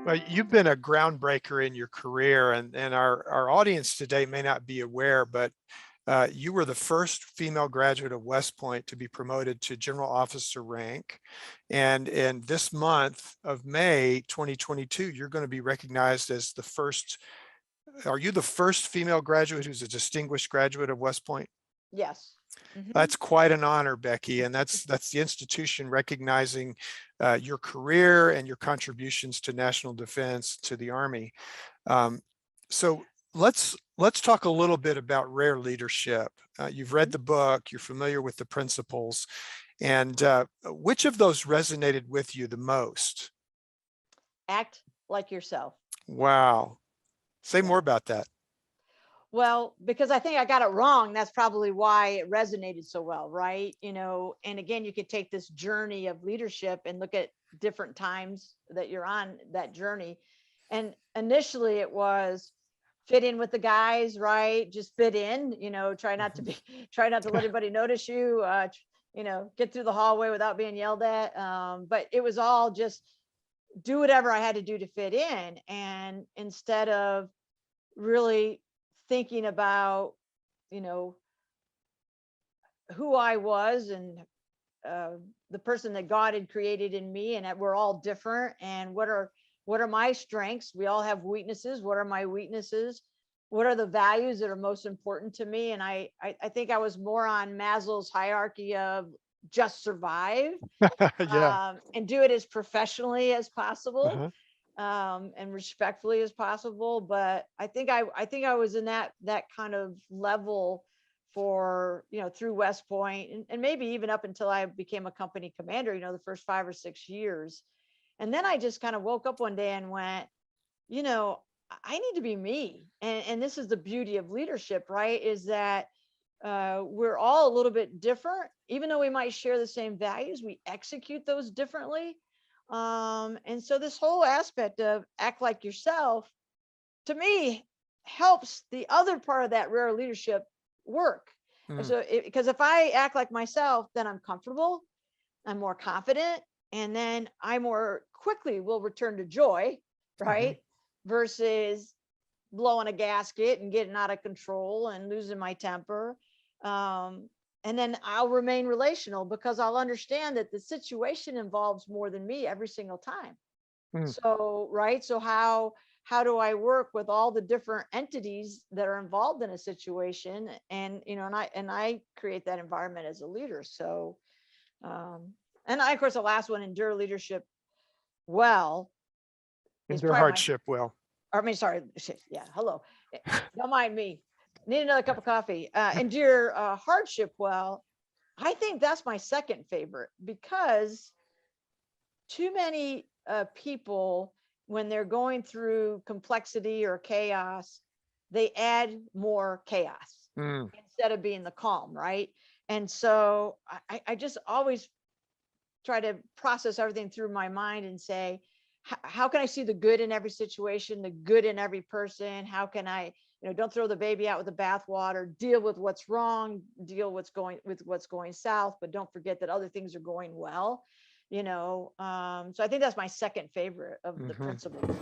Well, you've been a groundbreaker in your career, and our audience today may not be aware, but you were the first female graduate of West Point to be promoted to general officer rank. And in this month of May 2022, you're going to be recognized as the first. Are you the first female graduate who's a distinguished graduate of West Point? Yes. Mm-hmm. That's quite an honor, Becky, and that's the institution recognizing your career and your contributions to national defense, to the Army. So let's talk a little bit about rare leadership. You've read the book, you're familiar with the principles, and which of those resonated with you the most? Act like yourself. Wow. Say Yeah. more about that. Well, because I think I got it wrong. That's probably why it resonated so well, right? And again, you could take this journey of leadership and look at different times that you're on that journey. And initially it was fit in with the guys, right? Just fit in, try not to try not to let anybody notice you, get through the hallway without being yelled at. But it was all just do whatever I had to do to fit in. And instead of really thinking about, who I was and the person that God had created in me, and that we're all different. And what are my strengths? We all have weaknesses. What are my weaknesses? What are the values that are most important to me? And I think I was more on Maslow's hierarchy of just survive, Yeah. and do it as professionally as possible. Uh-huh. And respectfully as possible. But I think I was in that kind of level for, through West Point, and maybe even up until I became a company commander, the first 5 or 6 years. And then I just kind of woke up one day and went, I need to be me. And this is the beauty of leadership, right? Is that we're all a little bit different, even though we might share the same values, we execute those differently. And so this whole aspect of act like yourself, to me, helps the other part of that rare leadership work. And Mm. so, because if I act like myself, then I'm comfortable, I'm more confident, and then I more quickly will return to joy, Mm-hmm. right? Versus blowing a gasket and getting out of control and losing my temper. And then I'll remain relational because I'll understand that the situation involves more than me every single time. Mm. So, right. So how do I work with all the different entities that are involved in a situation? And, and I create that environment as a leader. So, and I, of course, the last one, endure leadership well, is Endure probably my, hardship well. I mean, sorry. Yeah. Hello. Don't mind me. Need another cup of coffee. Endure hardship well. I think that's my second favorite, because too many people, when they're going through complexity or chaos, they add more chaos Mm. instead of being the calm, right? And so I just always try to process everything through my mind and say, how can I see the good in every situation, the good in every person? How can I, don't throw the baby out with the bathwater, deal with what's wrong, deal what's going south, but don't forget that other things are going well. So I think that's my second favorite of the Mm-hmm. principles.